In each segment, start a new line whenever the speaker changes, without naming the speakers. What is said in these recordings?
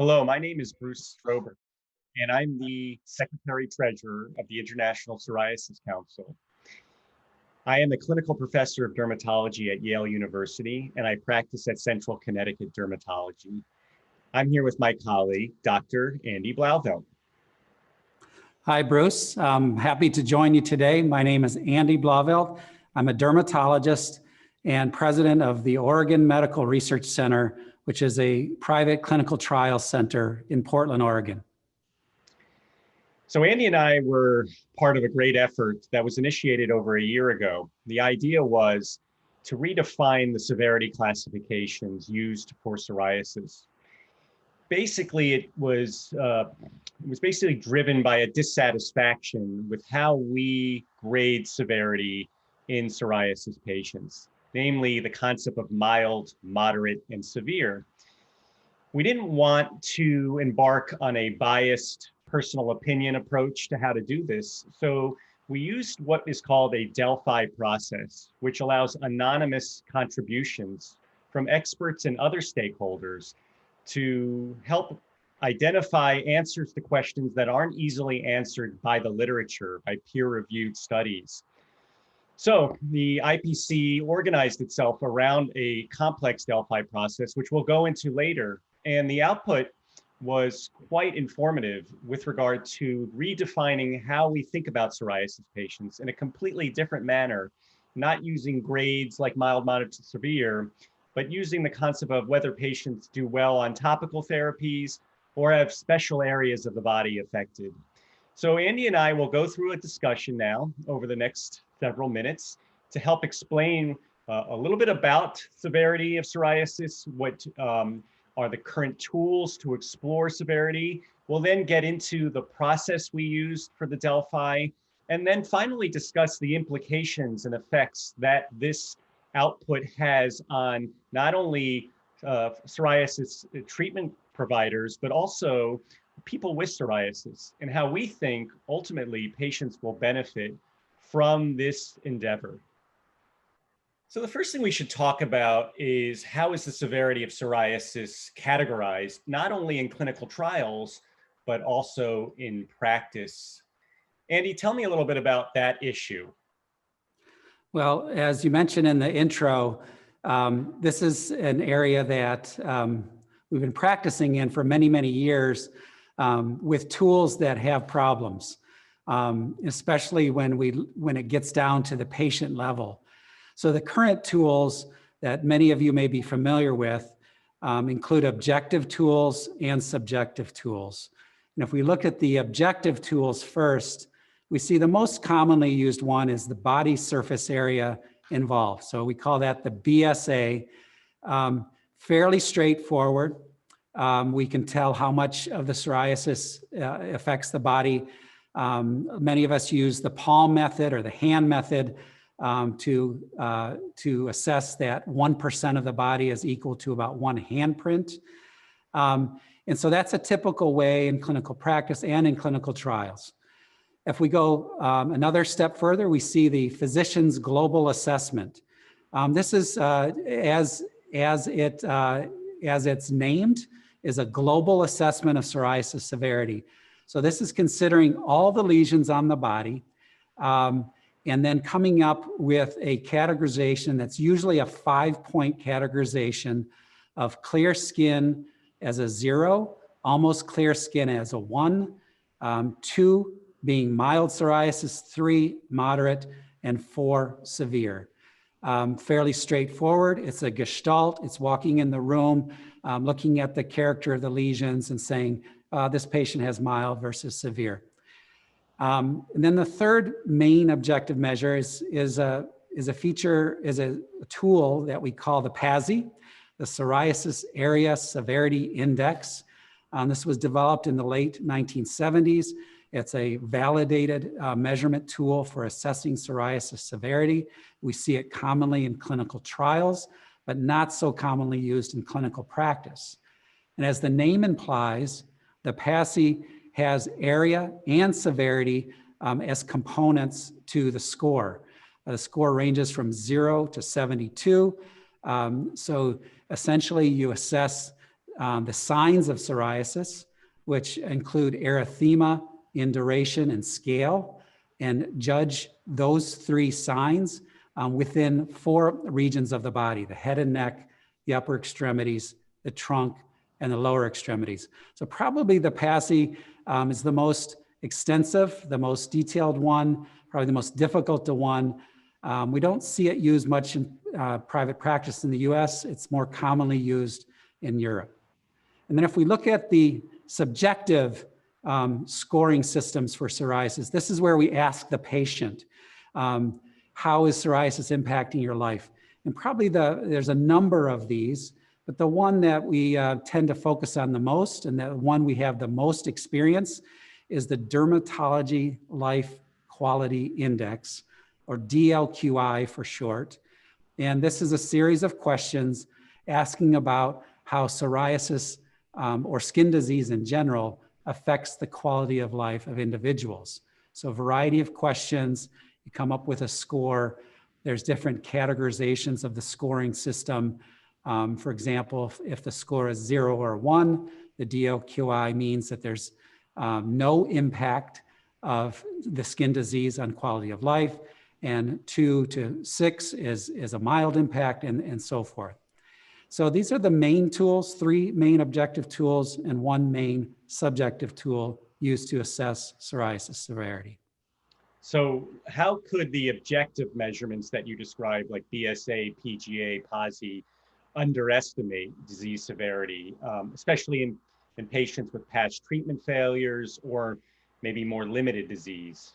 Hello, my name is Bruce Strober, and I'm the Secretary Treasurer of the International Psoriasis Council. I am a clinical professor of dermatology at Yale University, and I practice at Central Connecticut Dermatology. I'm here with my colleague, Dr. Andy Blauvelt.
Hi, Bruce. I'm happy to join you today. My name is Andy Blauvelt. I'm a dermatologist and president of the Oregon Medical Research Center, which is a private clinical trial center in Portland, Oregon.
So Andy and I were part of a great effort that was initiated over a year ago. The idea was to redefine the severity classifications used for psoriasis. Basically, it was basically driven by a dissatisfaction with how we grade severity in psoriasis patients, namely the concept of mild, moderate, and severe. We didn't want to embark on a biased personal opinion approach to how to do this, so we used what is called a Delphi process, which allows anonymous contributions from experts and other stakeholders to help identify answers to questions that aren't easily answered by the literature, by peer-reviewed studies. So the IPC organized itself around a complex Delphi process, which we'll go into later. And the output was quite informative with regard to redefining how we think about psoriasis patients in a completely different manner, not using grades like mild, moderate to severe, but using the concept of whether patients do well on topical therapies or have special areas of the body affected. So Andy and I will go through a discussion now over the next several minutes to help explain a little bit about severity of psoriasis, what are the current tools to explore severity. We'll then get into the process we used for the Delphi, and then finally discuss the implications and effects that this output has on not only psoriasis treatment providers, but also people with psoriasis, and how we think ultimately patients will benefit from this endeavor. So the first thing we should talk about is how is the severity of psoriasis categorized, not only in clinical trials, but also in practice. Andy, tell me a little bit about that issue.
Well, as you mentioned in the intro, this is an area that we've been practicing in for many, many years with tools that have problems, especially when it gets down to the patient level. So the current tools that many of you may be familiar with include objective tools and subjective tools. And if we look at the objective tools first, we see the most commonly used one is the body surface area involved. So we call that the BSA. Fairly straightforward. We can tell how much of the psoriasis affects the body. Many of us use the palm method or the hand method to assess that 1% of the body is equal to about one handprint. And so that's a typical way in clinical practice and in clinical trials. If we go another step further, we see the physician's global assessment. This is, as it's named, is a global assessment of psoriasis severity. So this is considering all the lesions on the body and then coming up with a categorization that's usually a 5-point categorization of clear skin as a 0, almost clear skin as a 1, 2 being mild psoriasis, 3 moderate, and 4 severe. Fairly straightforward. It's a gestalt. It's walking in the room, looking at the character of the lesions and saying, this patient has mild versus severe. And then the third main objective measure is a tool that we call the PASI, the Psoriasis Area Severity Index. This was developed in the late 1970s. It's a validated measurement tool for assessing psoriasis severity. We see it commonly in clinical trials, but not so commonly used in clinical practice. And as the name implies, the PASI has area and severity as components to the score. The score ranges from 0 to 72. So essentially you assess the signs of psoriasis, which include erythema in duration and scale, and judge those 3 signs within 4 regions of the body: the head and neck, the upper extremities, the trunk, and the lower extremities. So probably the PASI is the most extensive, the most detailed one, probably the most difficult to one. We don't see it used much in private practice in the US. It's more commonly used in Europe. And then if we look at the subjective scoring systems for psoriasis, this is where we ask the patient, how is psoriasis impacting your life? And probably there's a number of these, but the one that we tend to focus on the most, and the one we have the most experience, is the Dermatology Life Quality Index, or DLQI for short. And this is a series of questions asking about how psoriasis or skin disease in general affects the quality of life of individuals. So a variety of questions, you come up with a score. There's different categorizations of the scoring system. For example, if the score is 0 or 1, the DLQI means that there's no impact of the skin disease on quality of life, and 2 to 6 is a mild impact, and so forth. So these are the main tools, 3 main objective tools and 1 main subjective tool used to assess psoriasis severity.
So how could the objective measurements that you described, like BSA, PGA, PASI, underestimate disease severity, especially in patients with past treatment failures or maybe more limited disease?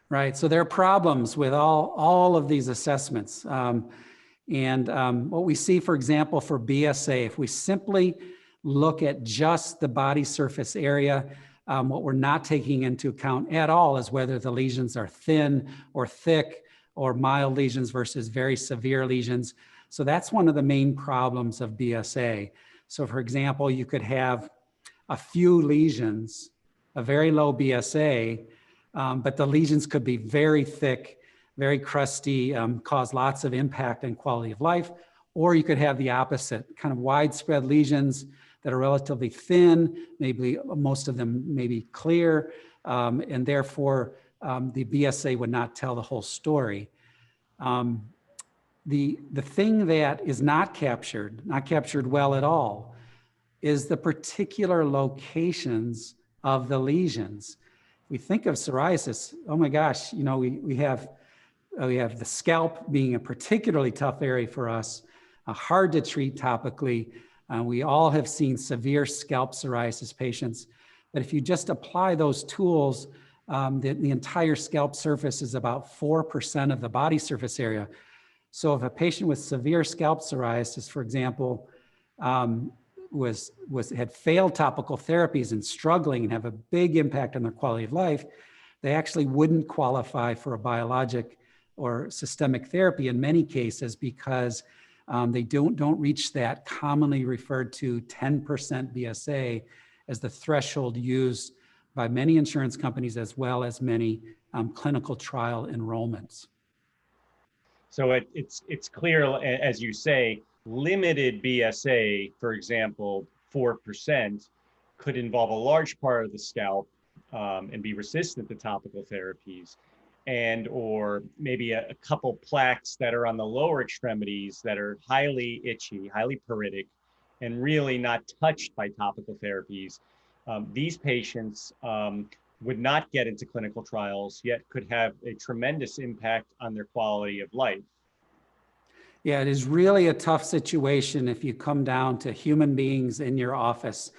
Right, so there are problems with all of these assessments. What we see, for example, for BSA, if we simply look at just the body surface area, what we're not taking into account at all is whether the lesions are thin or thick, or mild lesions versus very severe lesions. So that's one of the main problems of BSA. So for example, you could have a few lesions, a very low BSA, but the lesions could be very thick, very crusty, cause lots of impact on quality of life. Or you could have the opposite, kind of widespread lesions that are relatively thin, maybe most of them may be clear, and therefore the BSA would not tell the whole story. The thing that is not captured well at all, is the particular locations of the lesions. We think of psoriasis, oh my gosh, you know, we have the scalp being a particularly tough area for us, hard to treat topically. We all have seen severe scalp psoriasis patients, but if you just apply those tools, the entire scalp surface is about 4% of the body surface area. So if a patient with severe scalp psoriasis, for example, had failed topical therapies and struggling and have a big impact on their quality of life, they actually wouldn't qualify for a biologic or systemic therapy in many cases, because they don't reach that commonly referred to 10% BSA as the threshold used by many insurance companies as well as many clinical trial enrollments.
So it's clear, as you say, limited BSA, for example, 4%, could involve a large part of the scalp and be resistant to topical therapies, and or maybe a couple plaques that are on the lower extremities that are highly itchy, highly pruritic, and really not touched by topical therapies. These patients would not get into clinical trials, yet could have a tremendous impact on their quality of life.
Yeah, it is really a tough situation if you come down to human beings in your office.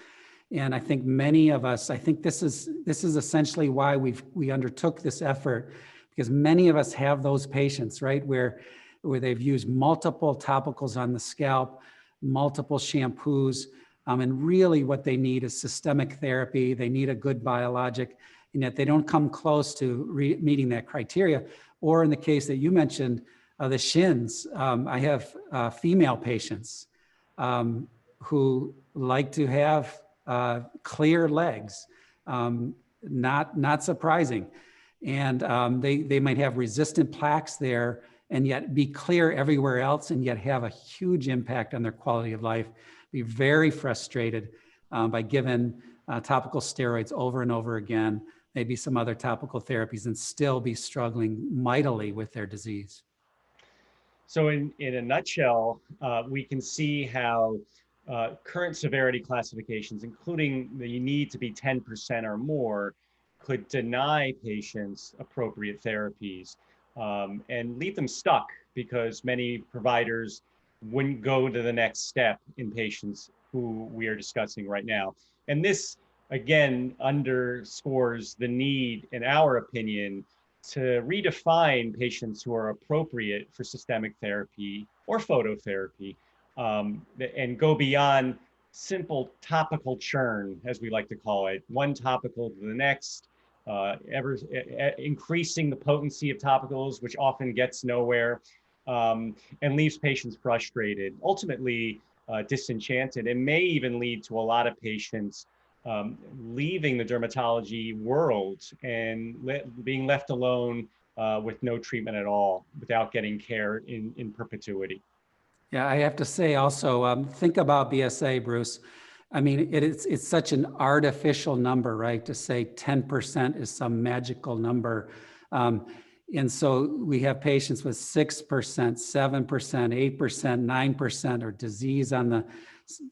And I think many of us, I think this is essentially why we undertook this effort, because many of us have those patients, right, where they've used multiple topicals on the scalp, multiple shampoos, and really what they need is systemic therapy. They need a good biologic, and yet they don't come close to meeting that criteria. Or in the case that you mentioned, the shins, I have female patients who like to have clear legs, not surprising. And they might have resistant plaques there, and yet be clear everywhere else, and yet have a huge impact on their quality of life, be very frustrated by giving topical steroids over and over again, maybe some other topical therapies, and still be struggling mightily with their disease.
So in a nutshell, we can see how current severity classifications, including the need to be 10% or more, could deny patients appropriate therapies and leave them stuck because many providers wouldn't go to the next step in patients who we are discussing right now. And this, again, underscores the need, in our opinion, to redefine patients who are appropriate for systemic therapy or phototherapy and go beyond simple topical churn, as we like to call it, one topical to the next, increasing the potency of topicals, which often gets nowhere and leaves patients frustrated, ultimately disenchanted, and may even lead to a lot of patients leaving the dermatology world and being left alone with no treatment at all, without getting care in perpetuity.
Yeah, I have to say also, think about BSA, Bruce. I mean, it's such an artificial number, right? To say 10% is some magical number. And so we have patients with 6%, 7%, 8%, 9%, or disease on the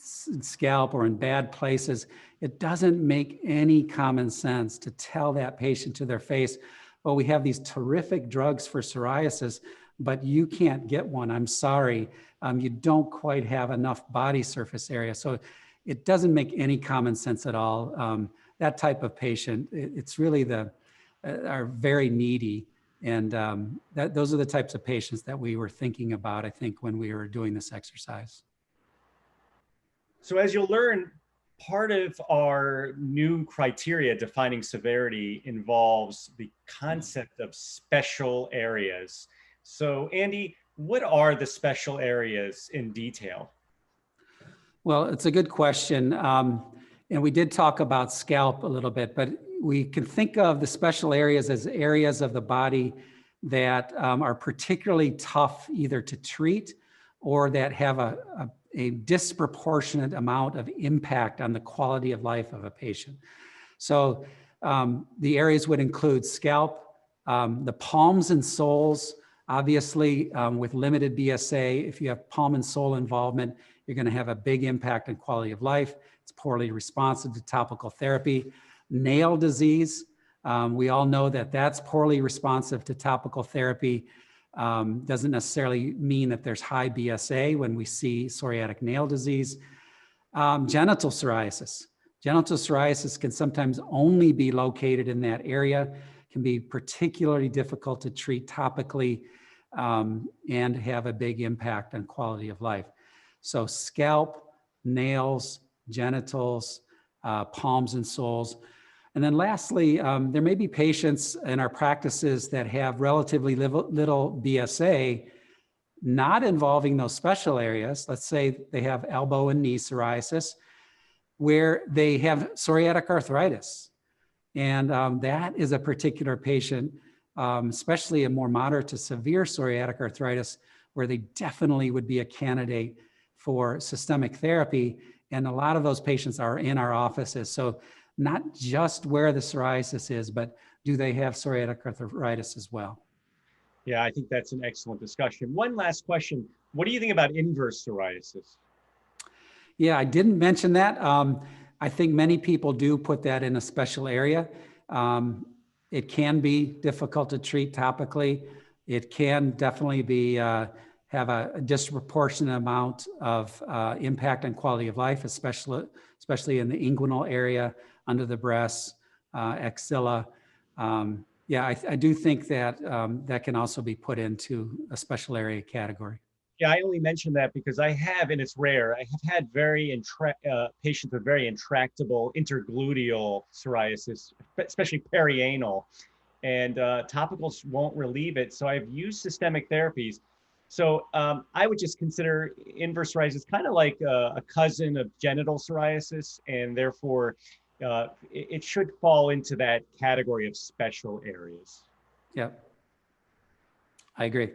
scalp or in bad places. It doesn't make any common sense to tell that patient to their face, well, we have these terrific drugs for psoriasis, but you can't get one. I'm sorry. You don't quite have enough body surface area. So it doesn't make any common sense at all. That type of patient, it's really are very needy. And those are the types of patients that we were thinking about, I think, when we were doing this exercise.
So as you'll learn, part of our new criteria defining severity involves the concept of special areas. So Andy, what are the special areas in detail?
Well, it's a good question. And we did talk about scalp a little bit, but we can think of the special areas as areas of the body that are particularly tough either to treat or that have a disproportionate amount of impact on the quality of life of a patient. So the areas would include scalp, the palms and soles, obviously with limited BSA. If you have palm and sole involvement, you're going to have a big impact on quality of life. It's poorly responsive to topical therapy. Nail disease, we all know that that's poorly responsive to topical therapy. Doesn't necessarily mean that there's high BSA when we see psoriatic nail disease. Genital psoriasis. Genital psoriasis can sometimes only be located in that area, can be particularly difficult to treat topically and have a big impact on quality of life. So scalp, nails, genitals, palms and soles. And then lastly, there may be patients in our practices that have relatively little BSA, not involving those special areas. Let's say they have elbow and knee psoriasis, where they have psoriatic arthritis. And that is a particular patient, especially a more moderate to severe psoriatic arthritis, where they definitely would be a candidate for systemic therapy. And a lot of those patients are in our offices. So not just where the psoriasis is, but do they have psoriatic arthritis as well?
Yeah, I think that's an excellent discussion. One last question. What do you think about inverse psoriasis?
Yeah, I didn't mention that. I think many people do put that in a special area. It can be difficult to treat topically. It can definitely be have a disproportionate amount of impact on quality of life, especially in the inguinal area, under the breasts, axilla. Yeah, I do think that that can also be put into a special area category.
Yeah, I only mention that because I have, and it's rare, I have had patients with very intractable intergluteal psoriasis, especially perianal, and topicals won't relieve it. So I've used systemic therapies. So I would just consider inverse psoriasis kind of like a cousin of genital psoriasis, and therefore it should fall into that category of special areas.
Yep, I agree.